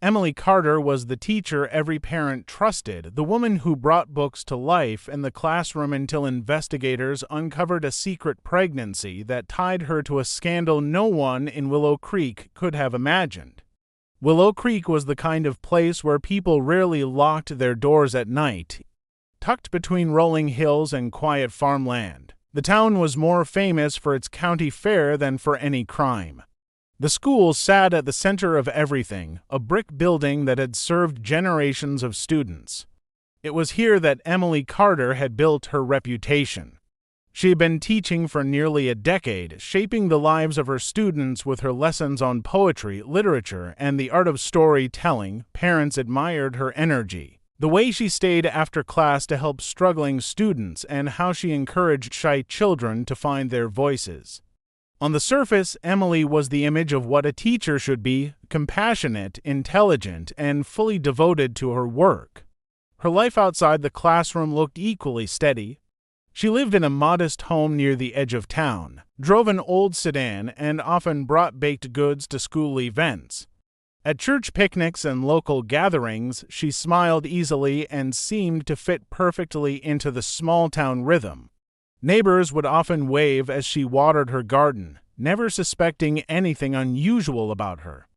Emily Carter was the teacher every parent trusted, the woman who brought books to life in the classroom until investigators uncovered a secret pregnancy that tied her to a scandal no one in Willow Creek could have imagined. Willow Creek was the kind of place where people rarely locked their doors at night. Tucked between rolling hills and quiet farmland, the town was more famous for its county fair than for any crime. The school sat at the center of everything, a brick building that had served generations of students. It was here that Emily Carter had built her reputation. She had been teaching for nearly a decade, shaping the lives of her students with her lessons on poetry, literature, and the art of storytelling. Parents admired her energy, the way she stayed after class to help struggling students, and how she encouraged shy children to find their voices. On the surface, Emily was the image of what a teacher should be: compassionate, intelligent, and fully devoted to her work. Her life outside the classroom looked equally steady. She lived in a modest home near the edge of town, drove an old sedan, and often brought baked goods to school events. At church picnics and local gatherings, she smiled easily and seemed to fit perfectly into the small-town rhythm. Neighbors would often wave as she watered her garden, never suspecting anything unusual about her.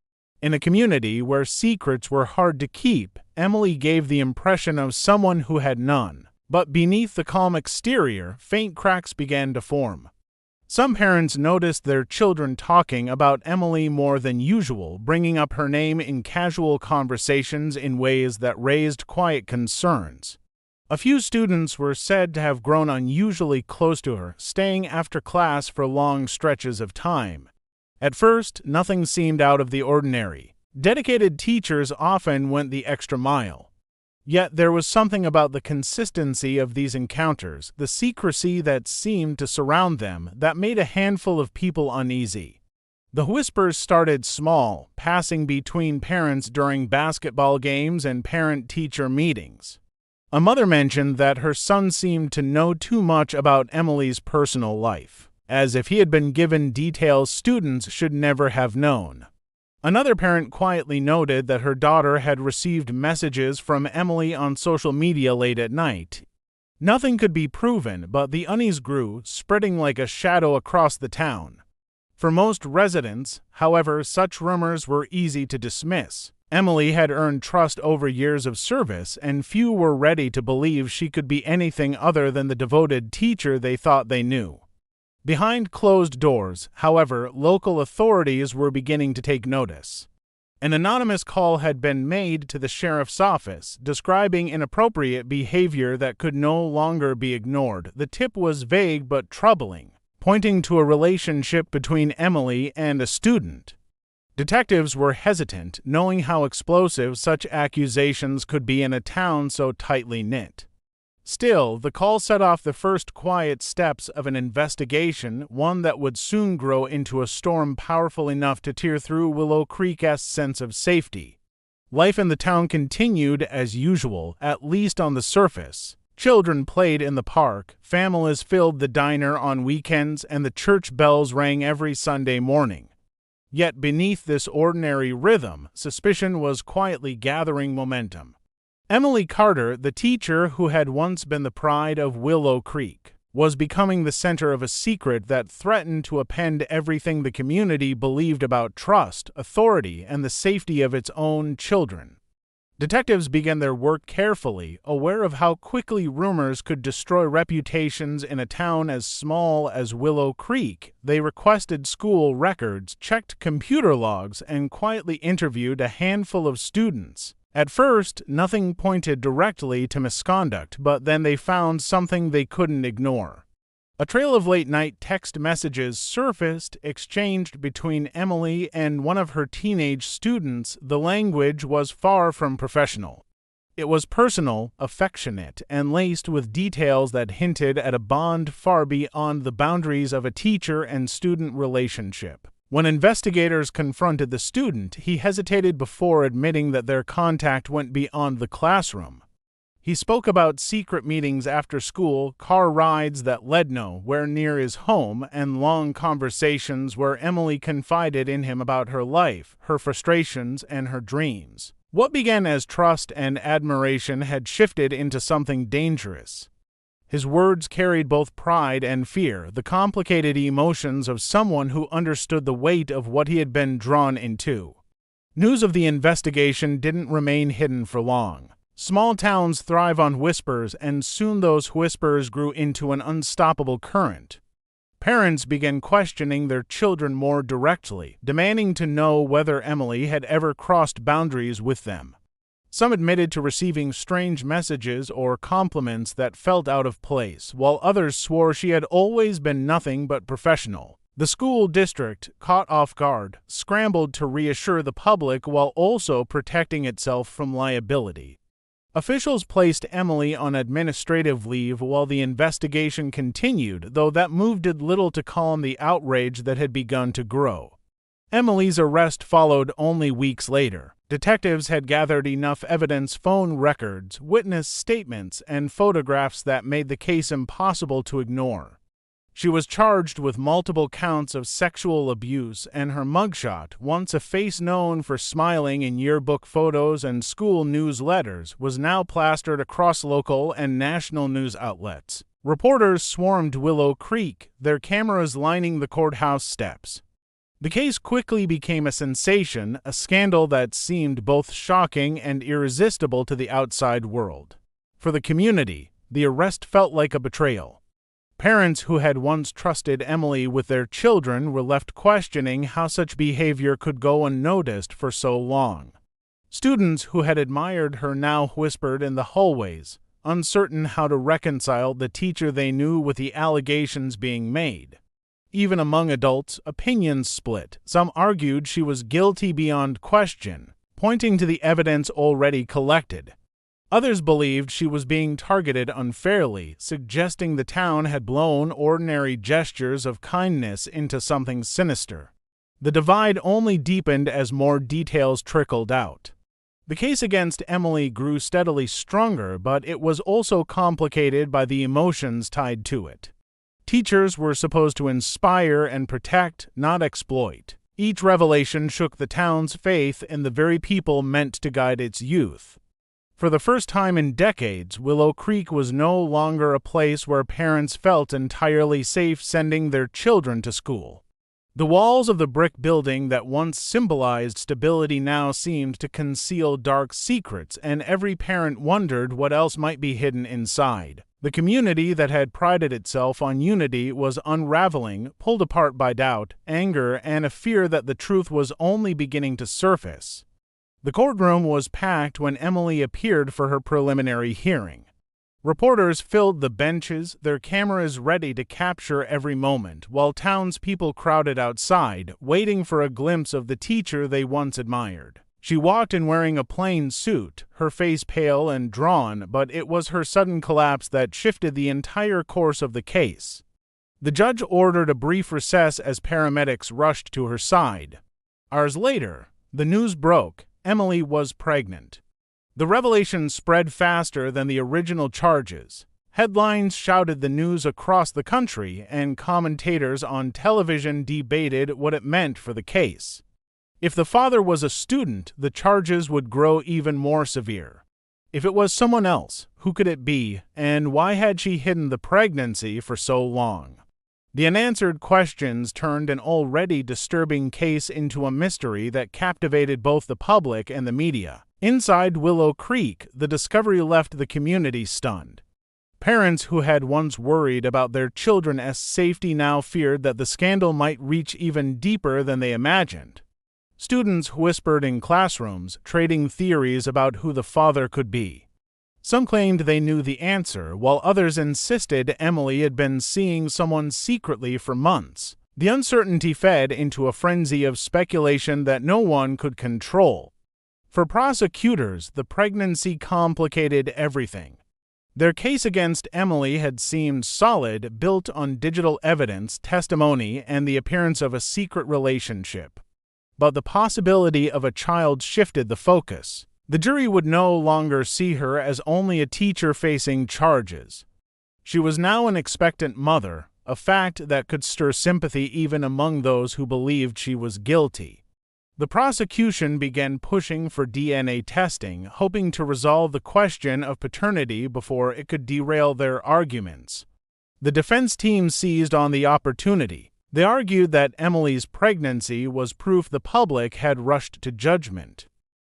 In a community where secrets were hard to keep, Emily gave the impression of someone who had none. But beneath the calm exterior, faint cracks began to form. Some parents noticed their children talking about Emily more than usual, bringing up her name in casual conversations in ways that raised quiet concerns. A few students were said to have grown unusually close to her, staying after class for long stretches of time. At first, nothing seemed out of the ordinary. Dedicated teachers often went the extra mile. Yet there was something about the consistency of these encounters, the secrecy that seemed to surround them, that made a handful of people uneasy. The whispers started small, passing between parents during basketball games and parent-teacher meetings. A mother mentioned that her son seemed to know too much about Emily's personal life, as if he had been given details students should never have known. Another parent quietly noted that her daughter had received messages from Emily on social media late at night. Nothing could be proven, but the unease grew, spreading like a shadow across the town. For most residents, however, such rumors were easy to dismiss. Emily had earned trust over years of service, and few were ready to believe she could be anything other than the devoted teacher they thought they knew. Behind closed doors, however, local authorities were beginning to take notice. An anonymous call had been made to the sheriff's office, describing inappropriate behavior that could no longer be ignored. The tip was vague but troubling, pointing to a relationship between Emily and a student. Detectives were hesitant, knowing how explosive such accusations could be in a town so tightly knit. Still, the call set off the first quiet steps of an investigation, one that would soon grow into a storm powerful enough to tear through Willow Creek's sense of safety. Life in the town continued as usual, at least on the surface. Children played in the park, families filled the diner on weekends, and the church bells rang every Sunday morning. Yet beneath this ordinary rhythm, suspicion was quietly gathering momentum. Emily Carter, the teacher who had once been the pride of Willow Creek, was becoming the center of a secret that threatened to upend everything the community believed about trust, authority, and the safety of its own children. Detectives began their work carefully, aware of how quickly rumors could destroy reputations in a town as small as Willow Creek. They requested school records, checked computer logs, and quietly interviewed a handful of students. At first, nothing pointed directly to misconduct, but then they found something they couldn't ignore. A trail of late-night text messages surfaced, exchanged between Emily and one of her teenage students. The language was far from professional. It was personal, affectionate, and laced with details that hinted at a bond far beyond the boundaries of a teacher and student relationship. When investigators confronted the student, he hesitated before admitting that their contact went beyond the classroom. He spoke about secret meetings after school, car rides that led nowhere near his home, and long conversations where Emily confided in him about her life, her frustrations, and her dreams. What began as trust and admiration had shifted into something dangerous. His words carried both pride and fear, the complicated emotions of someone who understood the weight of what he had been drawn into. News of the investigation didn't remain hidden for long. Small towns thrive on whispers, and soon those whispers grew into an unstoppable current. Parents began questioning their children more directly, demanding to know whether Emily had ever crossed boundaries with them. Some admitted to receiving strange messages or compliments that felt out of place, while others swore she had always been nothing but professional. The school district, caught off guard, scrambled to reassure the public while also protecting itself from liability. Officials placed Emily on administrative leave while the investigation continued, though that move did little to calm the outrage that had begun to grow. Emily's arrest followed only weeks later. Detectives had gathered enough evidence, phone records, witness statements, and photographs that made the case impossible to ignore. She was charged with multiple counts of sexual abuse, and her mugshot, once a face known for smiling in yearbook photos and school newsletters, was now plastered across local and national news outlets. Reporters swarmed Willow Creek, their cameras lining the courthouse steps. The case quickly became a sensation, a scandal that seemed both shocking and irresistible to the outside world. For the community, the arrest felt like a betrayal. Parents who had once trusted Emily with their children were left questioning how such behavior could go unnoticed for so long. Students who had admired her now whispered in the hallways, uncertain how to reconcile the teacher they knew with the allegations being made. Even among adults, opinions split. Some argued she was guilty beyond question, pointing to the evidence already collected. Others believed she was being targeted unfairly, suggesting the town had blown ordinary gestures of kindness into something sinister. The divide only deepened as more details trickled out. The case against Emily grew steadily stronger, but it was also complicated by the emotions tied to it. Teachers were supposed to inspire and protect, not exploit. Each revelation shook the town's faith in the very people meant to guide its youth. For the first time in decades, Willow Creek was no longer a place where parents felt entirely safe sending their children to school. The walls of the brick building that once symbolized stability now seemed to conceal dark secrets, and every parent wondered what else might be hidden inside. The community that had prided itself on unity was unraveling, pulled apart by doubt, anger, and a fear that the truth was only beginning to surface. The courtroom was packed when Emily appeared for her preliminary hearing. Reporters filled the benches, their cameras ready to capture every moment, while townspeople crowded outside, waiting for a glimpse of the teacher they once admired. She walked in wearing a plain suit, her face pale and drawn, but it was her sudden collapse that shifted the entire course of the case. The judge ordered a brief recess as paramedics rushed to her side. Hours later, the news broke. Emily was pregnant. The revelation spread faster than the original charges. Headlines shouted the news across the country, and commentators on television debated what it meant for the case. If the father was a student, the charges would grow even more severe. If it was someone else, who could it be, and why had she hidden the pregnancy for so long? The unanswered questions turned an already disturbing case into a mystery that captivated both the public and the media. Inside Willow Creek, the discovery left the community stunned. Parents who had once worried about their children's safety now feared that the scandal might reach even deeper than they imagined. Students whispered in classrooms, trading theories about who the father could be. Some claimed they knew the answer, while others insisted Emily had been seeing someone secretly for months. The uncertainty fed into a frenzy of speculation that no one could control. For prosecutors, the pregnancy complicated everything. Their case against Emily had seemed solid, built on digital evidence, testimony, and the appearance of a secret relationship. But the possibility of a child shifted the focus. The jury would no longer see her as only a teacher facing charges. She was now an expectant mother, a fact that could stir sympathy even among those who believed she was guilty. The prosecution began pushing for DNA testing, hoping to resolve the question of paternity before it could derail their arguments. The defense team seized on the opportunity. They argued that Emily's pregnancy was proof the public had rushed to judgment.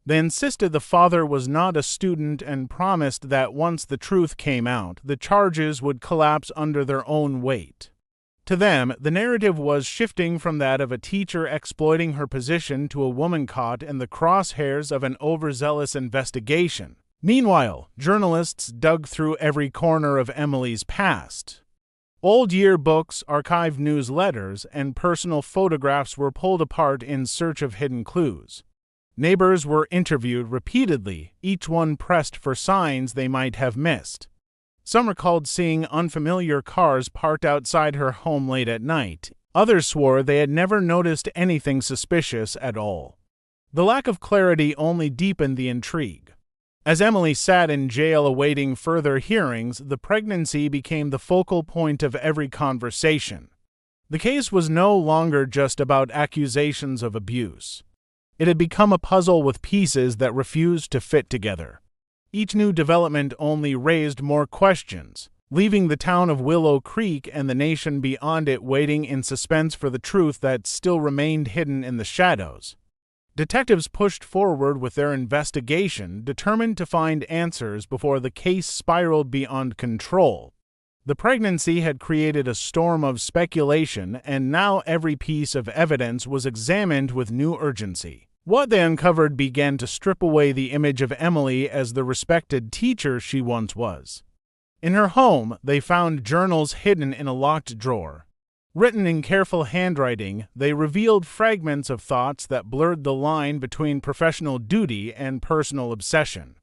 They insisted the father was not a student and promised that once the truth came out, the charges would collapse under their own weight. To them, the narrative was shifting from that of a teacher exploiting her position to a woman caught in the crosshairs of an overzealous investigation. Meanwhile, journalists dug through every corner of Emily's past. Old yearbooks, archived newsletters, and personal photographs were pulled apart in search of hidden clues. Neighbors were interviewed repeatedly, each one pressed for signs they might have missed. Some recalled seeing unfamiliar cars parked outside her home late at night. Others swore they had never noticed anything suspicious at all. The lack of clarity only deepened the intrigue. As Emily sat in jail awaiting further hearings, the pregnancy became the focal point of every conversation. The case was no longer just about accusations of abuse. It had become a puzzle with pieces that refused to fit together. Each new development only raised more questions, leaving the town of Willow Creek and the nation beyond it waiting in suspense for the truth that still remained hidden in the shadows. Detectives pushed forward with their investigation, determined to find answers before the case spiraled beyond control. The pregnancy had created a storm of speculation, and now every piece of evidence was examined with new urgency. What they uncovered began to strip away the image of Emily as the respected teacher she once was. In her home, they found journals hidden in a locked drawer. Written in careful handwriting, they revealed fragments of thoughts that blurred the line between professional duty and personal obsession.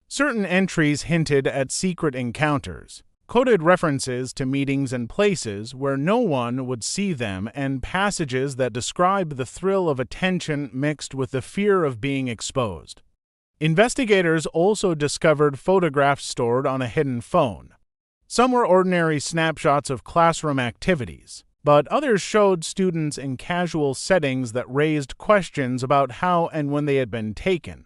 Certain entries hinted at secret encounters, quoted references to meetings and places where no one would see them, and passages that described the thrill of attention mixed with the fear of being exposed. Investigators also discovered photographs stored on a hidden phone. Some were ordinary snapshots of classroom activities, but others showed students in casual settings that raised questions about how and when they had been taken.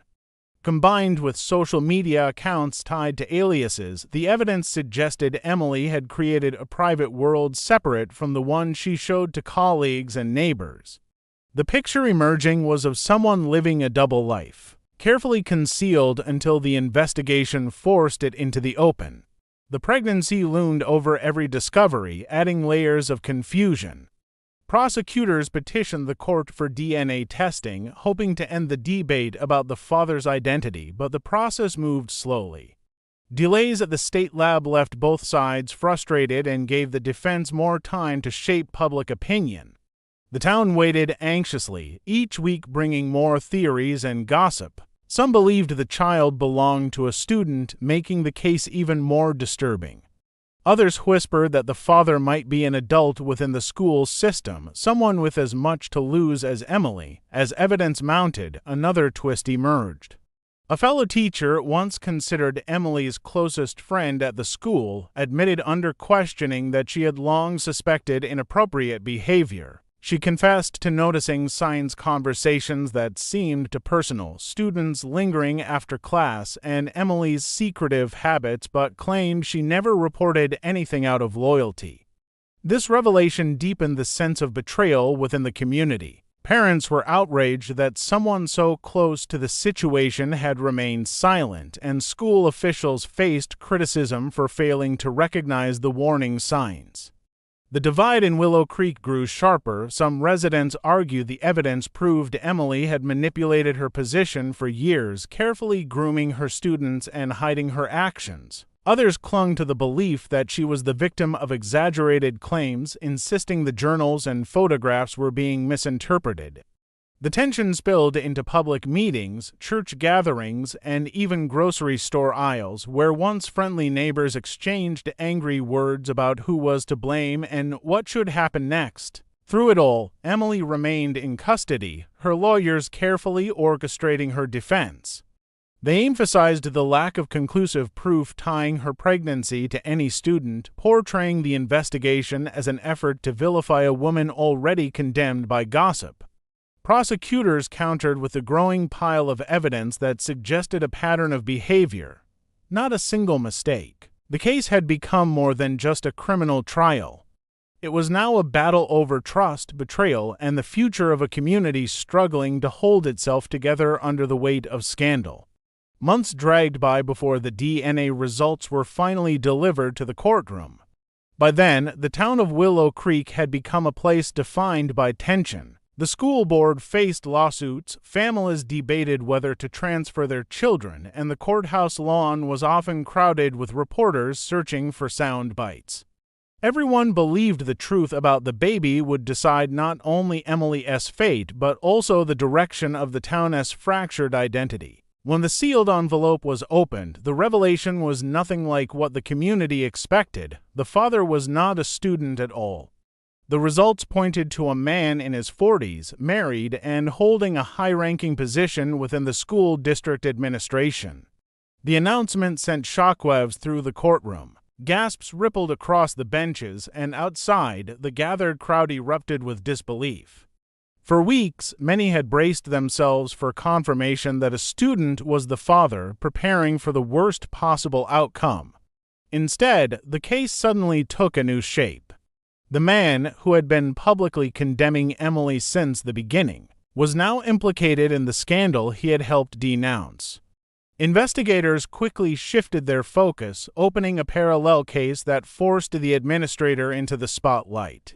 Combined with social media accounts tied to aliases, the evidence suggested Emily had created a private world separate from the one she showed to colleagues and neighbors. The picture emerging was of someone living a double life, carefully concealed until the investigation forced it into the open. The pregnancy loomed over every discovery, adding layers of confusion. Prosecutors petitioned the court for DNA testing, hoping to end the debate about the father's identity, but the process moved slowly. Delays at the state lab left both sides frustrated and gave the defense more time to shape public opinion. The town waited anxiously, each week bringing more theories and gossip. Some believed the child belonged to a student, making the case even more disturbing. Others whispered that the father might be an adult within the school system, someone with as much to lose as Emily. As evidence mounted, another twist emerged. A fellow teacher, once considered Emily's closest friend at the school, admitted under questioning that she had long suspected inappropriate behavior. She confessed to noticing science conversations that seemed too personal, students lingering after class, and Emily's secretive habits, but claimed she never reported anything out of loyalty. This revelation deepened the sense of betrayal within the community. Parents were outraged that someone so close to the situation had remained silent, and school officials faced criticism for failing to recognize the warning signs. The divide in Willow Creek grew sharper. Some residents argued the evidence proved Emily had manipulated her position for years, carefully grooming her students and hiding her actions. Others clung to the belief that she was the victim of exaggerated claims, insisting the journals and photographs were being misinterpreted. The tension spilled into public meetings, church gatherings, and even grocery store aisles, where once friendly neighbors exchanged angry words about who was to blame and what should happen next. Through it all, Emily remained in custody, her lawyers carefully orchestrating her defense. They emphasized the lack of conclusive proof tying her pregnancy to any student, portraying the investigation as an effort to vilify a woman already condemned by gossip. Prosecutors countered with a growing pile of evidence that suggested a pattern of behavior, not a single mistake. The case had become more than just a criminal trial. It was now a battle over trust, betrayal, and the future of a community struggling to hold itself together under the weight of scandal. Months dragged by before the DNA results were finally delivered to the courtroom. By then, the town of Willow Creek had become a place defined by tension. The school board faced lawsuits, families debated whether to transfer their children, and the courthouse lawn was often crowded with reporters searching for sound bites. Everyone believed the truth about the baby would decide not only Emily's fate, but also the direction of the town's fractured identity. When the sealed envelope was opened, the revelation was nothing like what the community expected. The father was not a student at all. The results pointed to a man in his 40s, married, and holding a high-ranking position within the school district administration. The announcement sent shockwaves through the courtroom. Gasps rippled across the benches, and outside, the gathered crowd erupted with disbelief. For weeks, many had braced themselves for confirmation that a student was the father, preparing for the worst possible outcome. Instead, the case suddenly took a new shape. The man, who had been publicly condemning Emily since the beginning, was now implicated in the scandal he had helped denounce. Investigators quickly shifted their focus, opening a parallel case that forced the administrator into the spotlight.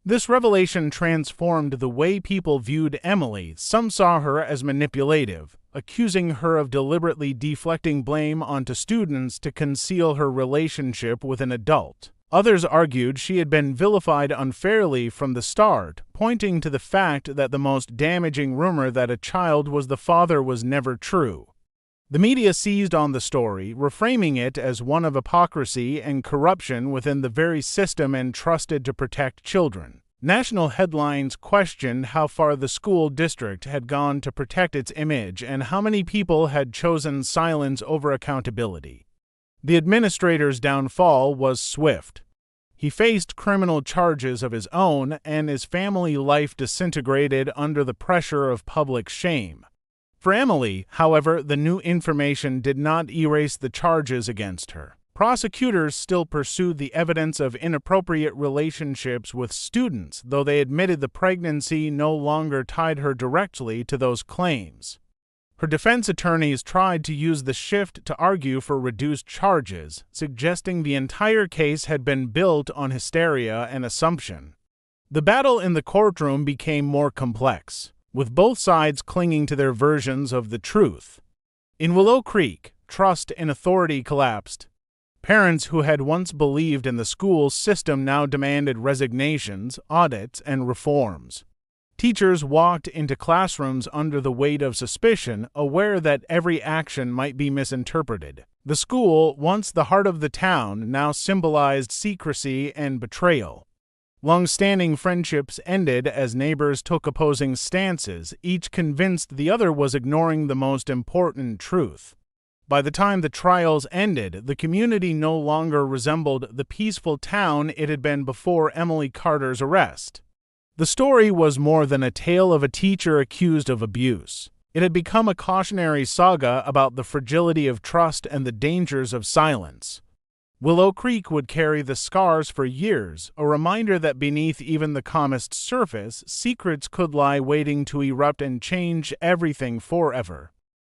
This revelation transformed the way people viewed Emily. Some saw her as manipulative, accusing her of deliberately deflecting blame onto students to conceal her relationship with an adult. Others argued she had been vilified unfairly from the start, pointing to the fact that the most damaging rumor that a child was the father was never true. The media seized on the story, reframing it as one of hypocrisy and corruption within the very system entrusted to protect children. National headlines questioned how far the school district had gone to protect its image and how many people had chosen silence over accountability. The administrator's downfall was swift. He faced criminal charges of his own, and his family life disintegrated under the pressure of public shame. For Emily, however, the new information did not erase the charges against her. Prosecutors still pursued the evidence of inappropriate relationships with students, though they admitted the pregnancy no longer tied her directly to those claims. Her defense attorneys tried to use the shift to argue for reduced charges, suggesting the entire case had been built on hysteria and assumption. The battle in the courtroom became more complex, with both sides clinging to their versions of the truth. In Willow Creek, trust in authority collapsed. Parents who had once believed in the school system now demanded resignations, audits, and reforms. Teachers walked into classrooms under the weight of suspicion, aware that every action might be misinterpreted. The school, once the heart of the town, now symbolized secrecy and betrayal. Long-standing friendships ended as neighbors took opposing stances, each convinced the other was ignoring the most important truth. By the time the trials ended, the community no longer resembled the peaceful town it had been before Emily Carter's arrest. The story was more than a tale of a teacher accused of abuse. It had become a cautionary saga about the fragility of trust and the dangers of silence. Willow Creek would carry the scars for years, a reminder that beneath even the calmest surface, secrets could lie waiting to erupt and change everything forever.